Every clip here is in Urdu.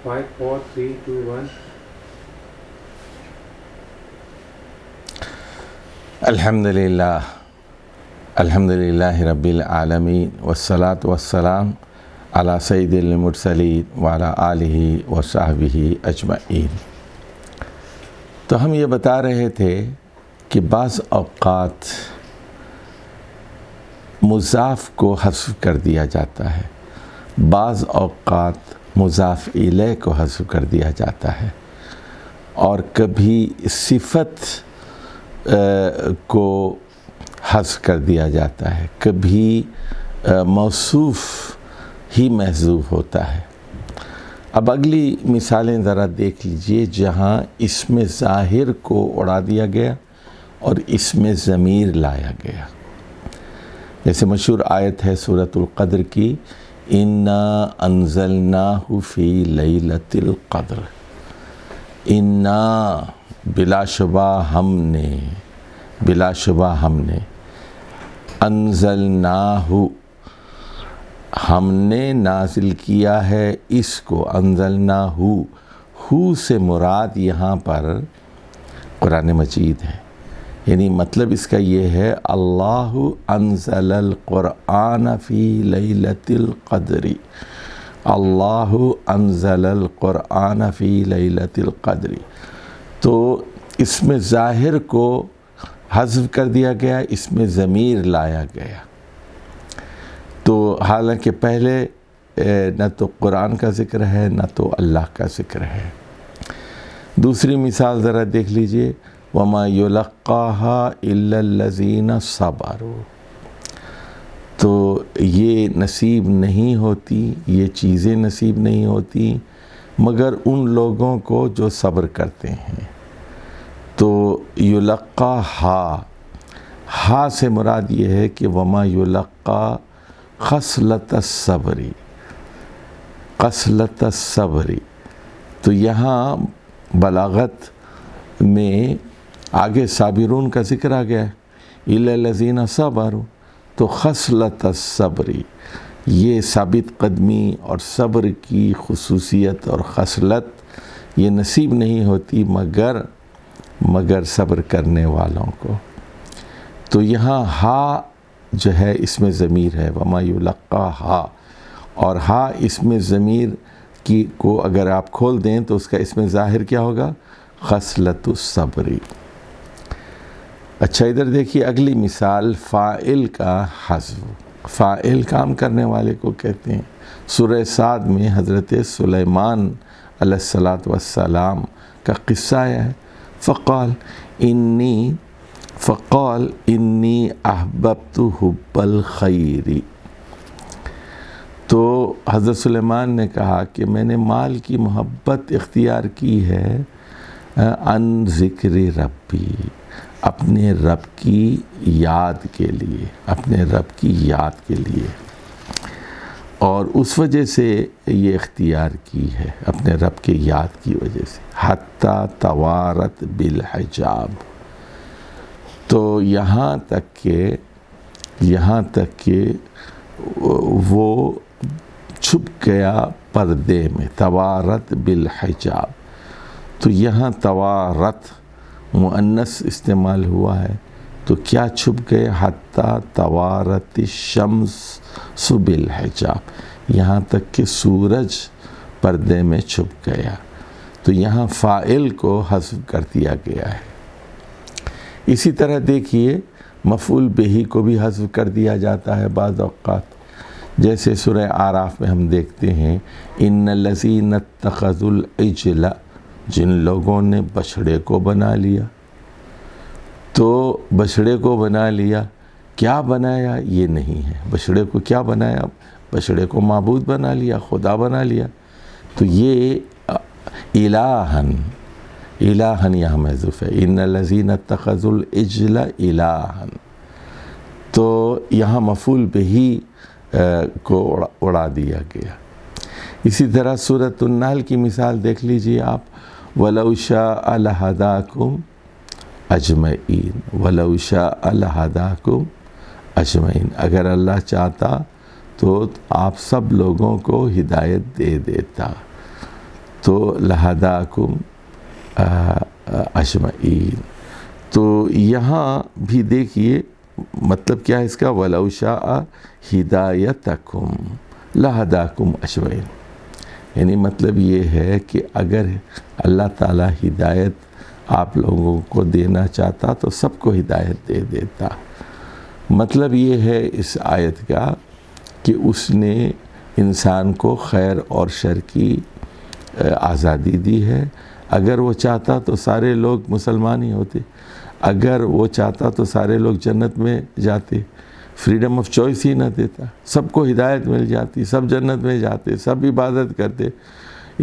5 4 3 2 1 الحمدللہ رب العالمین والصلاة والسلام علی سید المرسلین وعلی آلہ وصحبہ اجمعین۔ تو ہم یہ بتا رہے تھے کہ بعض اوقات مضاف کو حذف کر دیا جاتا ہے، بعض اوقات مضاف الیہ کو حذف کر دیا جاتا ہے، اور کبھی صفت کو حذف کر دیا جاتا ہے، کبھی موصوف ہی محذوف ہوتا ہے۔ اب اگلی مثالیں ذرا دیکھ لیجئے جہاں اسم ظاہر کو اڑا دیا گیا اور اسم ضمیر لایا گیا۔ جیسے مشہور آیت ہے سورۃ القدر کی، اِنَّا أَنزَلْنَاهُ فِي لَيْلَةِ الْقَدْرِ، اِنَّا بلا شبہ ہم نے انزلناہ ہم نے نازل کیا ہے اس کو، انزلناہ ہو سے مراد یہاں پر قرآن مجید ہے، یعنی مطلب اس کا یہ ہے اللہ انزل القرآن فی لیلۃ القدر، اللہ انزل القرآن فی لیلۃ القدر۔ تو اسم ظاہر کو حذف کر دیا گیا، اسم ضمیر لایا گیا۔ تو حالانکہ پہلے نہ تو قرآن کا ذکر ہے نہ تو اللہ کا ذکر ہے۔ دوسری مثال ذرا دیکھ لیجئے، وَمَا يُلَقَّاهَا إِلَّا الَّذِينَ صَبَرُوا۔ تو یہ نصیب نہیں ہوتی، یہ چیزیں نصیب نہیں ہوتی مگر ان لوگوں کو جو صبر کرتے ہیں۔ تو یلقا ہا سے مراد یہ ہے کہ وما یلقا خصلۃ الصبری، خصلۃ الصبری۔ تو یہاں بلاغت میں آگے صابرون کا ذکر آ گیا ہے، الا الذین صبروا، تو خصلۃ الصبری یہ ثابت قدمی اور صبر کی خصوصیت اور خصلت یہ نصیب نہیں ہوتی مگر صبر کرنے والوں کو۔ تو یہاں ہا جو ہے اسم ضمیر ہے، وما یلقاہا، اور ہا اسم ضمیر کی کو اگر آپ کھول دیں تو اس کا اسم ظاہر کیا ہوگا؟ خصلۃ الصبری۔ اچھا ادھر دیکھیے اگلی مثال، فاعل کا حذف۔ فاعل کام کرنے والے کو کہتے ہیں۔ سورہ صاد میں حضرت سلیمان علیہ السلام کا قصہ آیا ہے، فقال انی احببت حب الخیر۔ تو حضرت سلیمان نے کہا کہ میں نے مال کی محبت اختیار کی ہے عن ذکر ربی، اپنے رب کی یاد کے لیے، اپنے رب کی یاد کے لیے، اور اس وجہ سے یہ اختیار کی ہے، اپنے رب کی یاد کی وجہ سے۔ حتیٰ توارت بالحجاب، تو یہاں تک کہ وہ چھپ گیا پردے میں، توارت بالحجاب۔ تو یہاں توارت مؤنث استعمال ہوا ہے، تو کیا چھپ گئے؟ حتیٰ توارت الشمس بالحجاب، یہاں تک کہ سورج پردے میں چھپ گیا۔ تو یہاں فاعل کو حذف کر دیا گیا ہے۔ اسی طرح دیکھیے مفعول بہ کو بھی حذف کر دیا جاتا ہے بعض اوقات، جیسے سورہ اعراف میں ہم دیکھتے ہیں، ان الذین اتخذوا العجل، جن لوگوں نے بچھڑے کو بنا لیا۔ تو بچھڑے کو بنا لیا، کیا بنایا یہ نہیں ہے، بچھڑے کو کیا بنایا؟ بچھڑے کو معبود بنا لیا، خدا بنا لیا۔ تو یہ الہن یہاں محذوف ہے، ان الذین اتخذوا العجل الہن۔ تو یہاں مفعول بہ کو اڑا دیا گیا۔ اسی طرح سورۃ النحل کی مثال دیکھ لیجئے آپ، وَلَوْ شَاءَ لَهَدَاكُمْ اجمعین، وَلَوْ شَاءَ لَهَدَاكُمْ اجمعین، اگر اللہ چاہتا تو آپ سب لوگوں کو ہدایت دے دیتا۔ تو لہداکم اجمعین. تو یہاں بھی دیکھیے مطلب کیا ہے اس کا، وَلَوْ شَاءَ ہِدَایَتَکُمْ لَہَدَاکُمْ اجمعین. یعنی مطلب یہ ہے کہ اگر اللہ تعالیٰ ہدایت آپ لوگوں کو دینا چاہتا تو سب کو ہدایت دے دیتا. مطلب یہ ہے اس آیت کا کہ اس نے انسان کو خیر اور شر کی آزادی دی ہے. اگر وہ چاہتا تو سارے لوگ مسلمان ہی ہوتے، اگر وہ چاہتا تو سارے لوگ جنت میں جاتے. فریڈم آف چوائس ہی نہ دیتا، سب کو ہدایت مل جاتی، سب جنت میں جاتے، سب عبادت کرتے،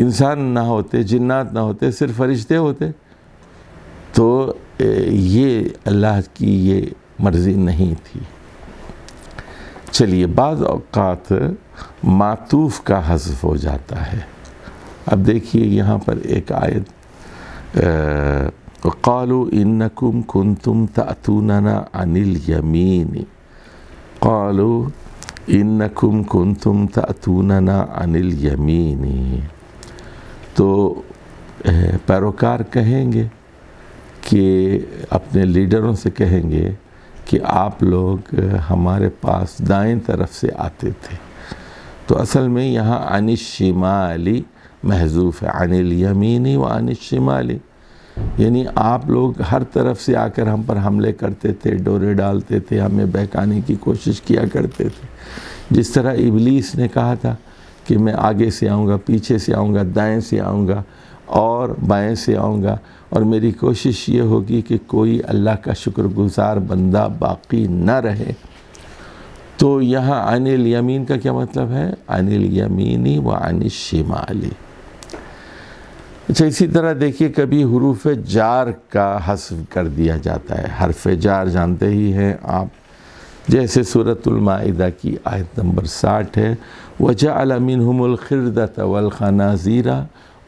انسان نہ ہوتے، جنات نہ ہوتے، صرف فرشتے ہوتے. تو یہ اللہ کی یہ مرضی نہیں تھی. چلیے بعض اوقات معطوف کا حذف ہو جاتا ہے. اب دیکھیے یہاں پر ایک آیت قالوا انکم کنتم تأتوننا عن الیمین، قالوا انکم کنتم تأتوننا عن الیمین. تو پیروکار کہیں گے کہ اپنے لیڈروں سے کہیں گے کہ آپ لوگ ہمارے پاس دائیں طرف سے آتے تھے. تو اصل میں یہاں عن الشمالی محذوف ہے، عن الیمینی و عن الشمالی. یعنی آپ لوگ ہر طرف سے آ کر ہم پر حملے کرتے تھے، ڈورے ڈالتے تھے، ہمیں بہکانے کی کوشش کیا کرتے تھے. جس طرح ابلیس نے کہا تھا کہ میں آگے سے آؤں گا، پیچھے سے آؤں گا، دائیں سے آؤں گا اور بائیں سے آؤں گا، اور میری کوشش یہ ہوگی کہ کوئی اللہ کا شکر گزار بندہ باقی نہ رہے. تو یہاں عن الیمین کا کیا مطلب ہے؟ عن الیمینی و عن الشمالی. اچھا اسی طرح دیکھیے کبھی حروف جار کا حذف کر دیا جاتا ہے. حرف جار جانتے ہی ہیں آپ، جیسے سورۃ المائدہ کی آیت نمبر 60 ہے وَجَعَلَ مِنْهُمُ الْخِرْدَةَ وَالْخَنَازِيرَ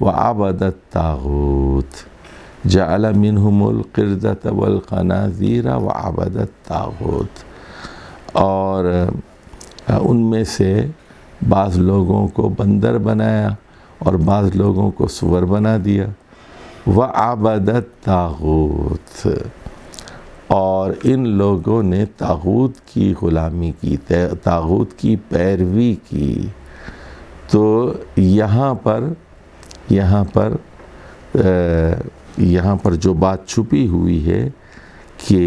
وَعَبَدَ الطَّاغُوتَ. جَعَلَ مِنْهُمُ الْقِرْدَةَ وَالْخَنَازِيرَ وَعَبَدَ الطَّاغُوتَ. اور ان میں سے بعض لوگوں کو بندر بنایا اور بعض لوگوں کو سور بنا دیا. وَعَبَدَ الطَّاغُوتَ. اور ان لوگوں نے طاغوت کی غلامی کی، طاغوت کی پیروی کی. تو یہاں پر جو بات چھپی ہوئی ہے کہ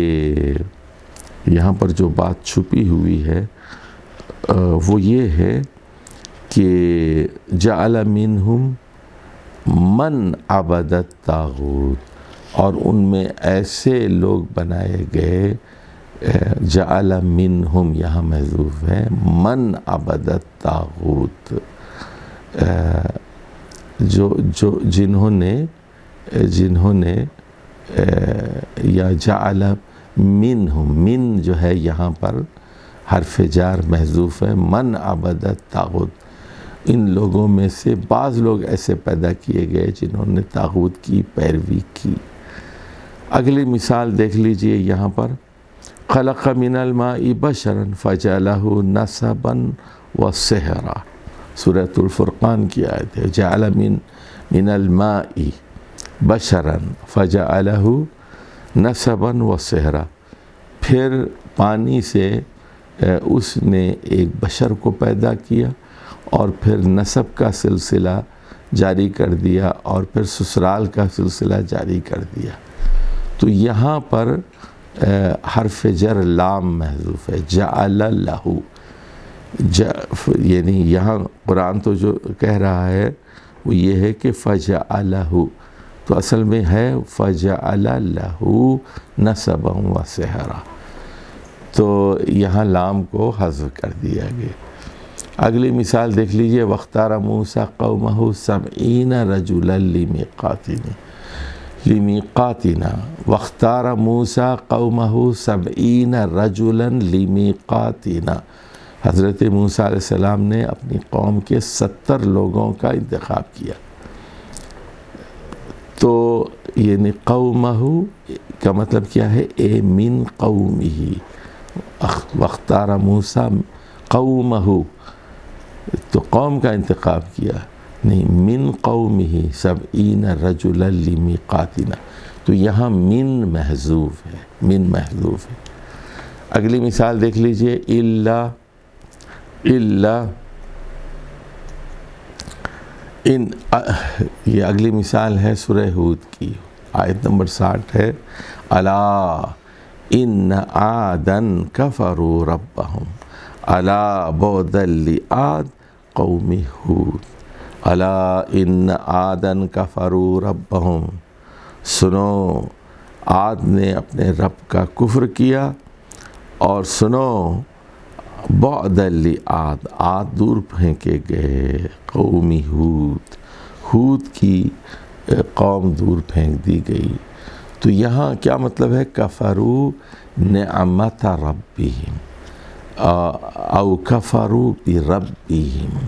وہ یہ ہے کہ جعل منہم من عبد الطاغوت. اور ان میں ایسے لوگ بنائے گئے، جعل منہم یہاں محذوف ہے، من عبد الطاغوت، جنہوں نے یا جعل منہم، من جو ہے یہاں پر حرف جار محذوف ہے، من عبد الطاغوت. ان لوگوں میں سے بعض لوگ ایسے پیدا کیے گئے جنہوں نے طاغوت کی پیروی کی. اگلی مثال دیکھ لیجئے یہاں پر خلق من الماء بشرا فجعلہ نسبا وسحرا. سورۃ الفرقان کی آیت ہے جعل من الماء بشرا فجعلہ نسبا وسحرا. پھر پانی سے اس نے ایک بشر کو پیدا کیا اور پھر نسب کا سلسلہ جاری کر دیا اور پھر سسرال کا سلسلہ جاری کر دیا. تو یہاں پر حرف جر لام محذوف ہے، جعل لہو. یعنی یہاں قرآن تو جو کہہ رہا ہے وہ یہ ہے کہ فجعلہ، تو اصل میں ہے فجعل لہو نسبا وسحرا. تو یہاں لام کو حذف کر دیا گیا. اگلی مثال دیکھ لیجئے واختار موسیٰ قومہ 70 رجلا لمیقاتنا. واختار موسیٰ قومہ 70 رجلا لمیقاتنا. حضرت موسیٰ علیہ السلام نے اپنی قوم کے 70 لوگوں کا انتخاب کیا. تو یعنی قومہ کا مطلب کیا ہے؟ اے من قومہ. واختار موسیٰ قومہ، تو قوم کا انتخاب کیا. نہیں، من قومہ سبعین رجلا لمیقاتنا، تو یہاں من محذوف ہے، من محذوف ہے۔ اگلی مثال دیکھ لیجئے، الا ان، یہ اگلی مثال ہے سورہ ہود کی، آیت نمبر 60 ہے، الا ان عادن کفروا ربہم الا بعدا لعاد قوم ہود، الا ان عادن کفروا ربہم، سنو عاد نے اپنے رب کا کفر کیا، اور سنو بعدا لعاد، عاد دور پھینکے گئے، قوم ہود، ہود کی قوم دور پھینک دی گئی۔ تو یہاں کیا مطلب ہے؟ کفروا نعمت ربہم او کفروا بربہم،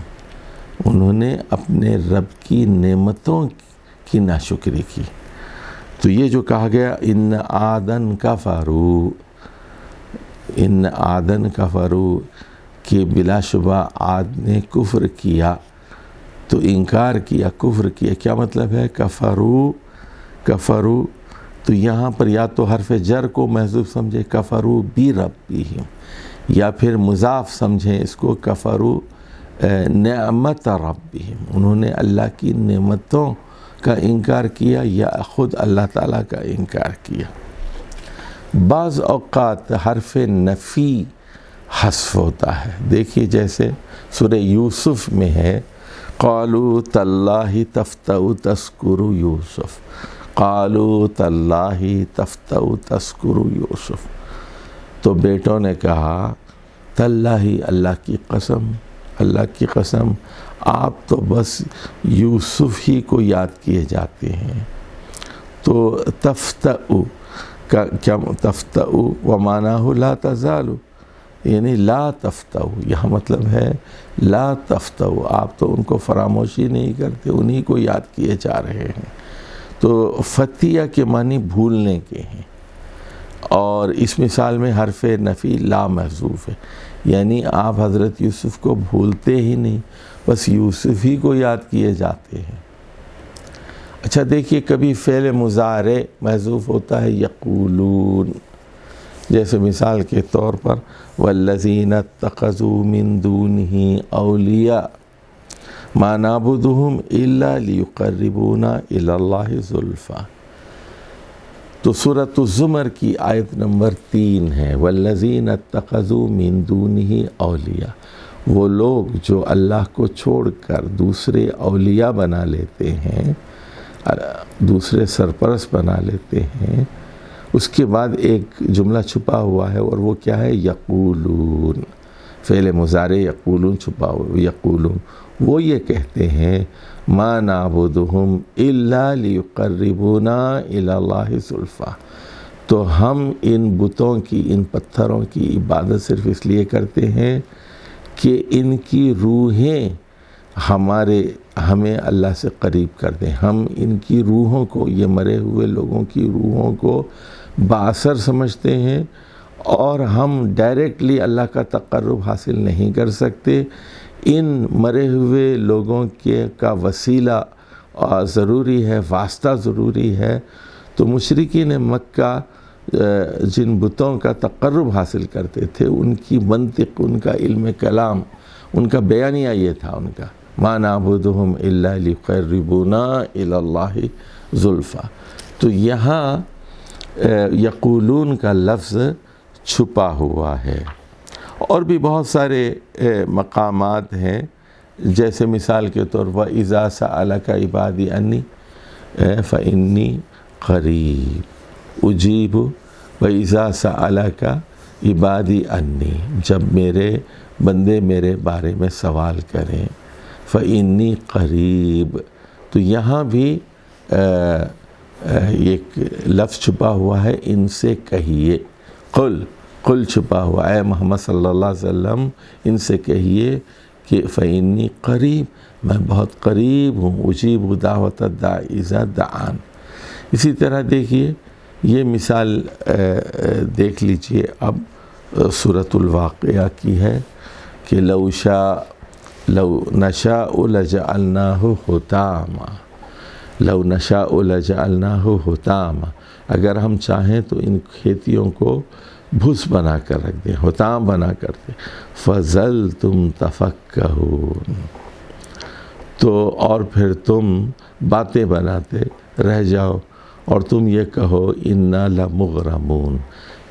انہوں نے اپنے رب کی نعمتوں کی ناشکری کی۔ تو یہ جو کہا گیا ان عادن کفروا، ان عادن کفروا، کہ بلا شبہ عاد نے کفر کیا، تو انکار کیا، کفر کیا، کیا مطلب ہے؟ کفروا، تو یہاں پر یا تو حرف جر کو محذوف سمجھے کفروا بربہم، یا پھر مضاف سمجھیں اس کو کفروا نعمت ربہم، انہوں نے اللہ کی نعمتوں کا انکار کیا یا خود اللہ تعالیٰ کا انکار کیا۔ بعض اوقات حرف نفی حذف ہوتا ہے، دیکھیے جیسے سورہ یوسف میں ہے، قالوا تاللہ تفتأ تذکر یوسف، قالوا تاللہ تفتأ تذکر یوسف، تو بیٹوں نے کہا تاللہ، اللہ کی قسم، اللہ کی قسم آپ تو بس یوسف ہی کو یاد کیے جاتے ہیں۔ تو تفتأ کا کیا؟ تفتأ ومعناہ لا تزال، یعنی لا تفتأ، یہاں مطلب ہے لا تفتأ، آپ تو ان کو فراموشی نہیں کرتے، انہی کو یاد کیے جا رہے ہیں۔ تو فتیہ کے معنی بھولنے کے ہیں، اور اس مثال میں حرف نفی لا محذوف ہے، یعنی آپ حضرت یوسف کو بھولتے ہی نہیں، بس یوسف ہی کو یاد کیے جاتے ہیں۔ اچھا دیکھیے، کبھی فعل مضارع محذوف ہوتا ہے یقولون، جیسے مثال کے طور پر والذین اتخذوا من دونہ اولیاء ما نعبدہم الا لیقربونا الی اللہ زلفیٰ، تو سورۃ الزمر کی آیت نمبر 3 ہے، والذین اتخذوا من دونہ اولیاء، وہ لوگ جو اللہ کو چھوڑ کر دوسرے اولیاء بنا لیتے ہیں، دوسرے سرپرست بنا لیتے ہیں، اس کے بعد ایک جملہ چھپا ہوا ہے، اور وہ کیا ہے؟ یقولون، فعل مضارع یقولون چھپا ہوا، یقولون، وہ یہ کہتے ہیں ما نعبدہم الا لیقربونا الی اللہ زلفیٰ، تو ہم ان بتوں کی، ان پتھروں کی عبادت صرف اس لیے کرتے ہیں کہ ان کی روحیں ہمیں اللہ سے قریب کر دیں، ہم ان کی روحوں کو، یہ مرے ہوئے لوگوں کی روحوں کو بااثر سمجھتے ہیں، اور ہم ڈائریکٹلی اللہ کا تقرب حاصل نہیں کر سکتے، ان مرے ہوئے لوگوں کا وسیلہ ضروری ہے، واسطہ ضروری ہے۔ تو مشرکین مکہ جن بتوں کا تقرب حاصل کرتے تھے، ان کی منطق، ان کا علم کلام، ان کا بیانیہ یہ تھا، ان کا ما نعبدہم الا لیقربونا الی اللہ زلفیٰ۔ تو یہاں یقولون کا لفظ چھپا ہوا ہے، اور بھی بہت سارے مقامات ہیں، جیسے مثال کے طور پر اذا سألک عبادی انی فإنی قریب اجیب، وَإِذَا سَأَلَكَ عِبَادِي انی، جب میرے بندے میرے بارے میں سوال کریں، فَإِنِّي قریب، تو یہاں بھی ایک لفظ چھپا ہوا ہے، ان سے کہیے، قل چھپا ہوا، اے محمد صلی اللہ علیہ وسلم ان سے کہیے کہ فَإِنِّي قریب، میں بہت قریب ہوں، اجیب دعوت الداعی اذا دعان۔ اسی طرح دیکھیے، یہ مثال دیکھ لیجئے اب سورۃ الواقعہ کی ہے کہ لو شاء لو نشاء لجعلناہ حطاما، لو نشاء لجعلناہ حطاما، اگر ہم چاہیں تو ان کھیتیوں کو بھس بنا کر رکھ دیں، حطام بنا کر دیں۔ فظلتم تفکہون، تو اور پھر تم باتیں بناتے رہ جاؤ اور تم یہ کہو انا لمغرمون،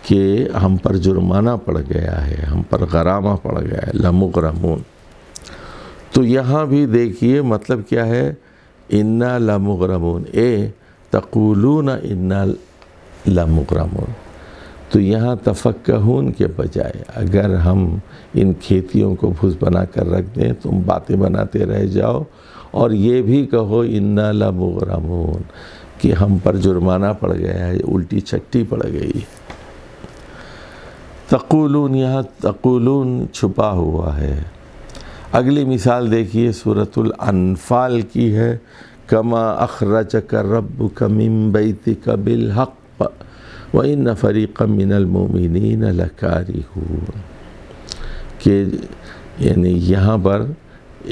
کہ ہم پر جرمانہ پڑ گیا ہے، ہم پر غرامہ پڑ گیا ہے، لمغرمون۔ تو یہاں بھی دیکھیے مطلب کیا ہے، انا لمغرمون، تقولون انا لمغرمون۔ تو یہاں تفکہون کے بجائے اگر ہم ان کھیتیوں کو بھس بنا کر رکھ دیں، تم باتیں بناتے رہ جاؤ اور یہ بھی کہو انا لمغرمون، کہ ہم پر جرمانہ پڑ گیا ہے، الٹی چھٹی پڑ گئی۔ تقولون، یہاں تقولون چھپا ہوا ہے۔ اگلی مثال دیکھیے سورۃ الانفال کی ہے، کما اخرجک ربک من بیتک بالحق وان فریقا من المؤمنین لکارہون، کہ یعنی یہاں پر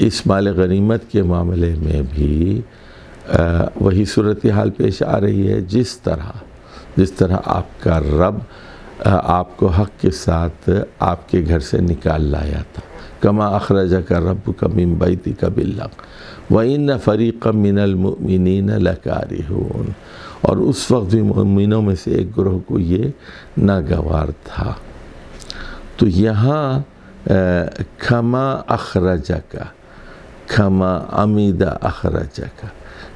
اس مال غنیمت کے معاملے میں بھی وہی صورتحال پیش آ رہی ہے، جس طرح آپ کا رب آپ کو حق کے ساتھ آپ کے گھر سے نکال لایا تھا۔ کما اخرجک ربک من بیتک بالحق وان فریقا من المؤمنین لکارہون، اور اس وقت بھی مومنوں میں سے ایک گروہ کو یہ ناگوار تھا۔ تو یہاں کما اخرجک، کما عمیدہ اخرجک،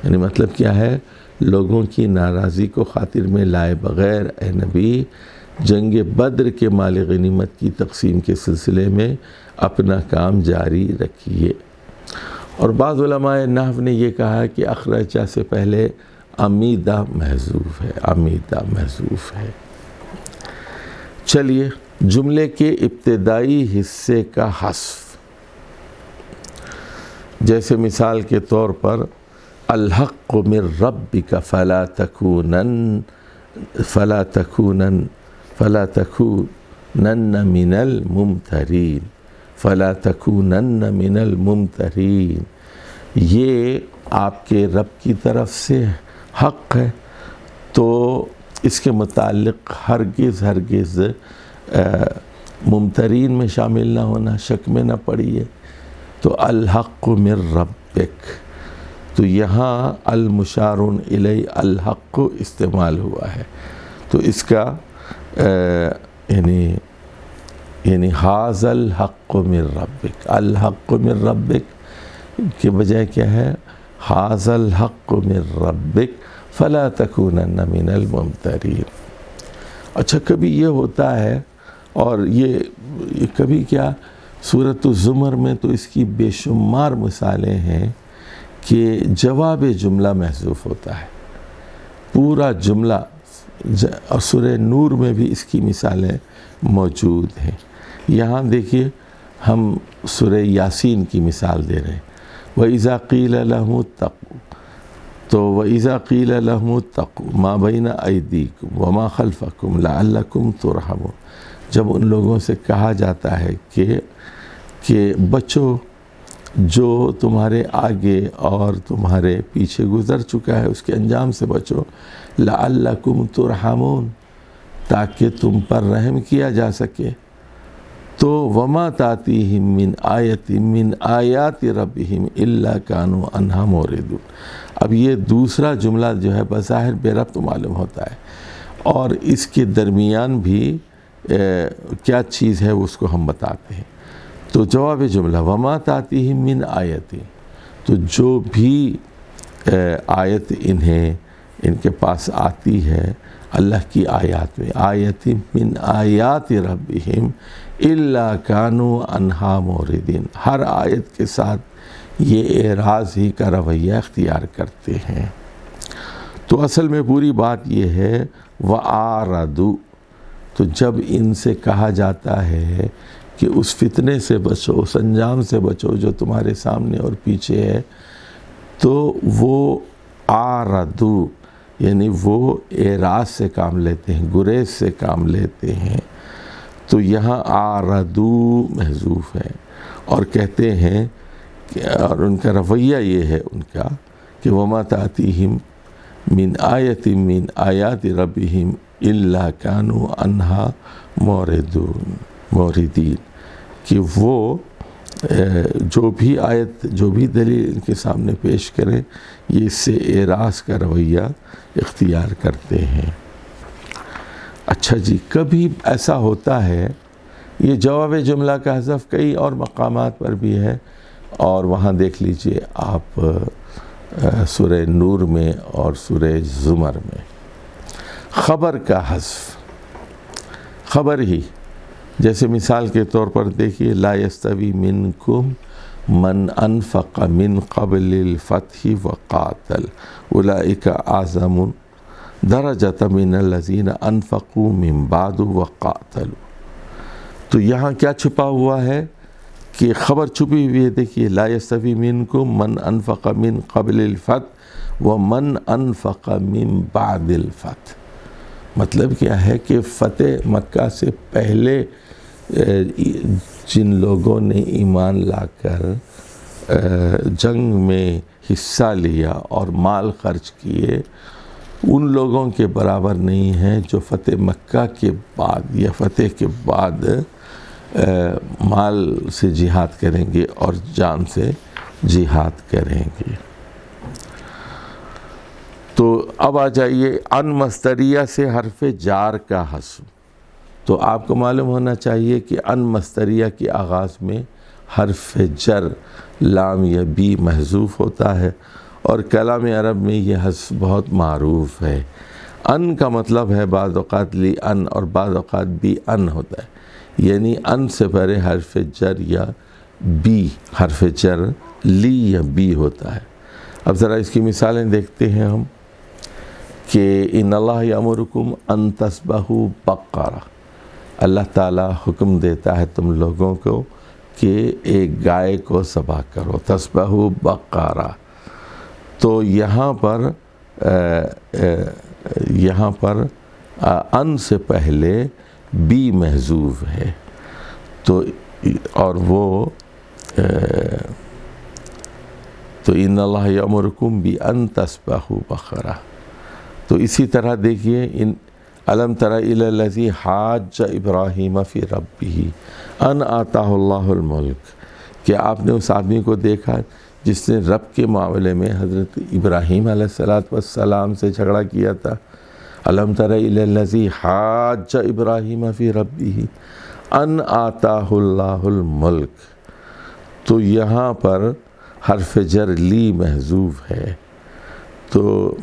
یعنی مطلب کیا ہے، لوگوں کی ناراضی کو خاطر میں لائے بغیر اے نبی جنگ بدر کے مال غنیمت کی تقسیم کے سلسلے میں اپنا کام جاری رکھیے۔ اور بعض علماء نحو نے یہ کہا کہ اخرجہ سے پہلے امیدہ محذوف ہے، امیدہ محذوف ہے۔ چلیے جملے کے ابتدائی حصے کا حذف، جیسے مثال کے طور پر الحق من ربک فلا تکونن من الممترین، فلا تکونن من الممترین، یہ آپ کے رب کی طرف سے حق ہے، تو اس کے متعلق ہرگز ممترین میں شامل نہ ہونا، شک میں نہ پڑیے۔ تو الحق من ربک، تو یہاں المشار الیہ الحق استعمال ہوا ہے، تو اس کا یعنی ھذا الحق من ربک، الحق من ربک کے بجائے کیا ہے، ھذا الحق من ربک فلا تکونن من الممترین۔ اچھا کبھی یہ ہوتا ہے، اور یہ کبھی کیا، سورۃ الزمر میں تو اس کی بے شمار مثالیں ہیں کہ جواب جملہ محذوف ہوتا ہے، پورا جملہ، اور سورہ نور میں بھی اس کی مثالیں موجود ہیں۔ یہاں دیکھیے ہم سورہ یاسین کی مثال دے رہے ہیں، وَإِذَا قِيلَ لَهُمُ اتَّقُوا، تو وَإِذَا قِيلَ لَهُمُ اتَّقُوا مَا بَيْنَ أَيْدِيكُمْ وَمَا خَلْفَكُمْ لَعَلَّكُمْ تُرْحَمُونَ، جب ان لوگوں سے کہا جاتا ہے کہ بچو جو تمہارے آگے اور تمہارے پیچھے گزر چکا ہے اس کے انجام سے بچو، لَعَلَّكُمْ تُرْحَمُونَ، تاکہ تم پر رحم کیا جا سکے۔ تو وَمَا تَأْتِيهِم مِّنْ آیَةٍ مِّنْ آیَاتِ رَبِّهِمْ إِلَّا كَانُوا عَنْهَا مُعْرِضِينَ۔ اب یہ دوسرا جملہ جو ہے بظاہر بے ربط معلوم ہوتا ہے، اور اس کے درمیان بھی کیا چیز ہے اس کو ہم بتاتے ہیں۔ تو جواب جملہ وَمَا تَأْتِيهِم مِّنْ آیَةٍ، تو جو بھی آیت ان کے پاس آتی ہے اللہ کی آیات میں، آیت من آیات ربہم الا کانوا عنہا معرضین، ہر آیت کے ساتھ یہ اعراض ہی کا رویہ اختیار کرتے ہیں۔ تو اصل میں پوری بات یہ ہے وَآرَدُوا، تو جب ان سے کہا جاتا ہے کہ اس فتنے سے بچو، اس انجام سے بچو جو تمہارے سامنے اور پیچھے ہے، تو وہ آرَدُوا یعنی وہ اعراض سے کام لیتے ہیں، گریز سے کام لیتے ہیں۔ تو یہاں آرَدُوا محذوف ہے، اور کہتے ہیں اور ان کا رویہ یہ ہے ان کا کہ وما تأتیہم من آیت من آیات ربہم الا کانوا عنہا موردین، کہ وہ جو بھی آیت جو بھی دلیل ان کے سامنے پیش کریں یہ اس سے اعراض کا رویہ اختیار کرتے ہیں۔ اچھا جی، کبھی ایسا ہوتا ہے، یہ جواب جملہ کا حذف کئی اور مقامات پر بھی ہے، اور وہاں دیکھ لیجئے آپ سورہ نور میں اور سورہ زمر میں خبر کا حذف، خبر ہی، جیسے مثال کے طور پر دیکھیے لا یستوی منکم من انفق من قبل الفتح وقاتل اولئک اعظم درجۃ من الذین انفقوا من بعد وقاتلوا۔ تو یہاں کیا چھپا ہوا ہے کہ خبر چھپی ہوئی ہے، دیکھیے لا یستوی منکم من انفق من قبل الفتح ومن انفق من بعد الفتح۔ مطلب کیا ہے کہ فتح مکہ سے پہلے جن لوگوں نے ایمان لا کر جنگ میں حصہ لیا اور مال خرچ کیے، ان لوگوں کے برابر نہیں ہیں جو فتح مکہ کے بعد یا فتح کے بعد مال سے جہاد کریں گے اور جان سے جہاد کریں گے۔ تو اب آ جائیے ان مصدریہ سے حرف جار کا حذف۔ تو آپ کو معلوم ہونا چاہیے کہ ان مصدریہ کے آغاز میں حرف جر لام یا بی محذوف ہوتا ہے، اور کلام عرب میں یہ حذف بہت معروف ہے۔ ان کا مطلب ہے بعض اوقات لی ان اور بعض اوقات بی ان ہوتا ہے، یعنی ان سے پہلے حرف جر یا بی حرف جر لی یا بی ہوتا ہے۔ اب ذرا اس کی مثالیں دیکھتے ہیں ہم کہ ان اللہ یامرکم ان تذبحوا بقرہ، اللہ تعالیٰ حکم دیتا ہے تم لوگوں کو کہ ایک گائے کو ذبح کرو، تذبحوا بقرہ۔ تو یہاں پر ان سے پہلے بی محذوف ہے، تو اور وہ تو ان اللہ یامرکم بان تذبحوا بقرہ۔ تو اسی طرح دیکھیے الم تر الی الذی حاج ابراہیم فی ربہ ان آتاہ اللہ الملک، کہ آپ نے اس آدمی کو دیکھا جس نے رب کے معاملے میں حضرت ابراہیم علیہ السلام سے جھگڑا کیا تھا۔ الم تر الی الذی حاج ابراہیم فی ربہ ان آتاہ اللہ الملک۔ تو یہاں پر حرف جر لی محذوف ہے، تو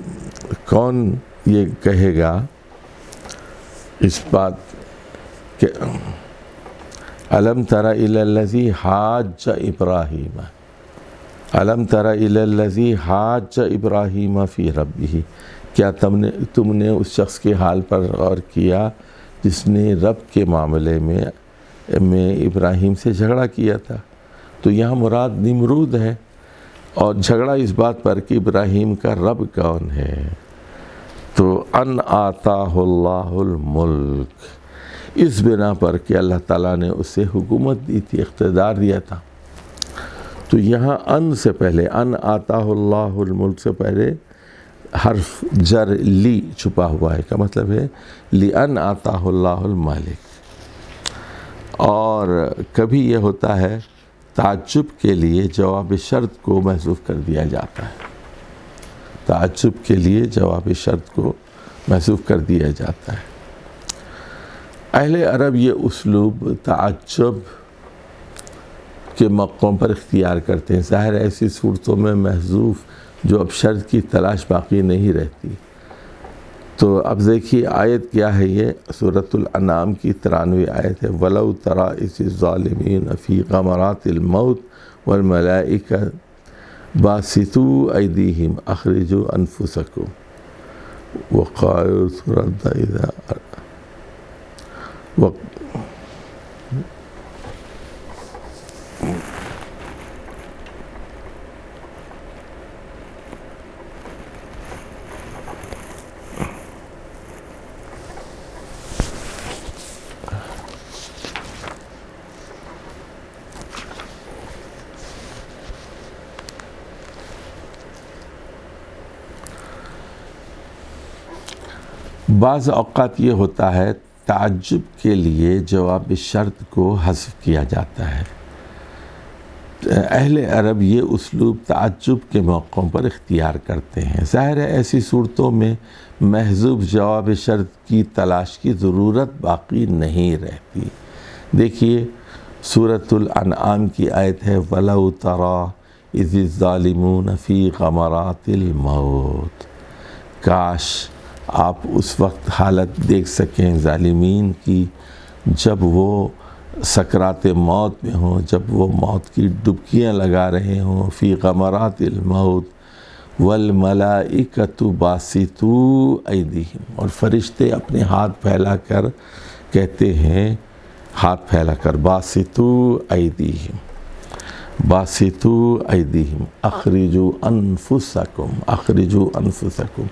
کون یہ کہے گا اس بات کہ الم تر الی الذی حاج ابراہیم، الم تر الی الذی حاج ابراہیم فی ربہ، کیا تم نے اس شخص کے حال پر غور کیا جس نے رب کے معاملے میں ابراہیم سے جھگڑا کیا تھا؟ تو یہاں مراد نمرود ہے، اور جھگڑا اس بات پر کہ ابراہیم کا رب کون ہے۔ تو ان آتاہ اللہ الملک، اس بنا پر کہ اللہ تعالیٰ نے اسے حکومت دی تھی، اقتدار دیا تھا۔ تو یہاں ان سے پہلے، ان آتاہ اللہ الملک سے پہلے حرف جر لی چھپا ہوا ہے، کا مطلب ہے لِأَنْ آتاہ اللہ الملک۔ اور کبھی یہ ہوتا ہے تعجب کے لیے جواب شرط کو محذوف کر دیا جاتا ہے، تعجب کے لیے جواب شرط کو محذوف کر دیا جاتا ہے۔ اہل عرب یہ اسلوب تعجب کے موقعوں پر اختیار کرتے ہیں، ظاہر ایسی صورتوں میں محذوف جو اب شرط کی تلاش باقی نہیں رہتی۔ تو اب دیکھیے آیت کیا ہے، یہ سورۃ الانعام کی 93 آیت ہے، وَلَوْ تَرَىٰ إِذِ الظَّالِمِينَ فِي غَمَرَاتِ الْمَوْتِ وَالْمَلَائِكَةُ بَاسِطُو أَيْدِيهِمْ أَخْرِجُوا أَنفُسَكُمْ وَقَالُوا سُرَدَّ إِذَا بعض اوقات یہ ہوتا ہے تعجب کے لیے جواب شرط کو حذف کیا جاتا ہے. اہل عرب یہ اسلوب تعجب کے موقعوں پر اختیار کرتے ہیں. ظاہر ہے ایسی صورتوں میں محذوف جواب شرط کی تلاش کی ضرورت باقی نہیں رہتی. دیکھیے سورۃ الانعام کی آیت ہے وَلَوْ تَرَىٰ إِذِ الظَّالِمُونَ فِي غَمَرَاتِ الْمَوْتِ. کاش آپ اس وقت حالت دیکھ سکیں ظالمین کی جب وہ سکرات موت میں ہوں، جب وہ موت کی ڈبکیاں لگا رہے ہوں. فی غمرات الموت والملائکۃ باسطوا ایدیہم، اور فرشتے اپنے ہاتھ پھیلا کر کہتے ہیں، ہاتھ پھیلا کر باسطوا ایدیہم باسطوا ایدیہم اخرجوا انفسکم،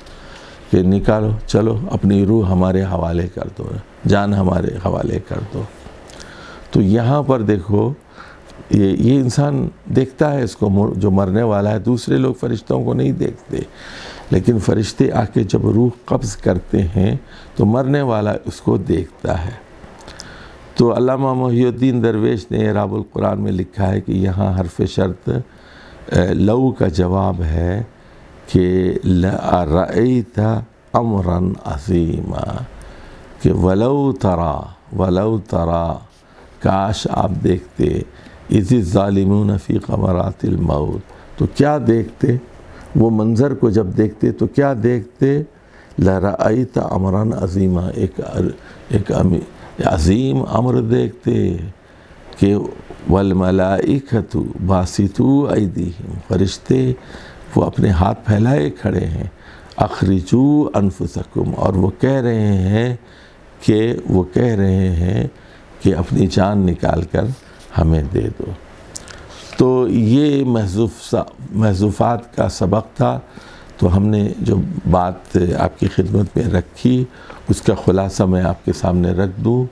کہ نکالو، چلو اپنی روح ہمارے حوالے کر دو، جان ہمارے حوالے کر دو. تو یہاں پر دیکھو یہ انسان دیکھتا ہے اس کو جو مرنے والا ہے. دوسرے لوگ فرشتوں کو نہیں دیکھتے، لیکن فرشتے آ کے جب روح قبض کرتے ہیں تو مرنے والا اس کو دیکھتا ہے. تو علامہ محی الدین درویش نے اعراب القرآن میں لکھا ہے کہ یہاں حرف شرط لو کا جواب ہے کہ لَرَأَيْتَ أَمْرًا عَظِيمًا، کہ ولو ترى کاش آپ دیکھتے اِذِ الظَّالِمُونَ فِي غَمَرَاتِ الْمَوْتِ، تو کیا دیکھتے؟ وہ منظر کو جب دیکھتے تو کیا دیکھتے؟ لَرَأَيْتَ أَمْرًا عَظِيمًا، ایک عظیم امر دیکھتے کہ وَالْمَلَائِكَةُ بَاسِطُوا أَيْدِيهِمْ، فرشتے وہ اپنے ہاتھ پھیلائے کھڑے ہیں. اخرجوا انفسکم، اور وہ کہہ رہے ہیں کہ اپنی جان نکال کر ہمیں دے دو. تو یہ محذوفات کا سبق تھا. تو ہم نے جو بات آپ کی خدمت میں رکھی اس کا خلاصہ میں آپ کے سامنے رکھ دوں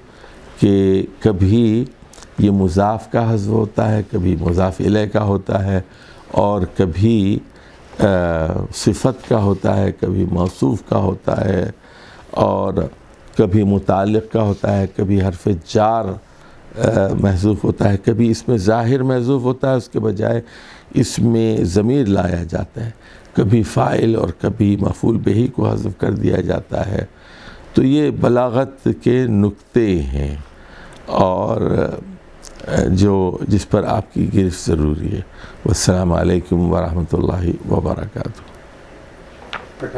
کہ کبھی یہ مضاف کا حذف ہوتا ہے، کبھی مضاف الیہ کا ہوتا ہے، اور کبھی صفت کا ہوتا ہے، کبھی موصوف کا ہوتا ہے، اور کبھی متعلق کا ہوتا ہے، کبھی حرف جار محذوف ہوتا ہے، کبھی اس میں ظاہر محذوف ہوتا ہے، اس کے بجائے اس میں ضمیر لایا جاتا ہے، کبھی فاعل اور کبھی مفعول بہ کو حذف کر دیا جاتا ہے. تو یہ بلاغت کے نکتے ہیں اور جس پر آپ کی گرفت ضروری ہے. والسلام علیکم ورحمۃ اللہ وبرکاتہ.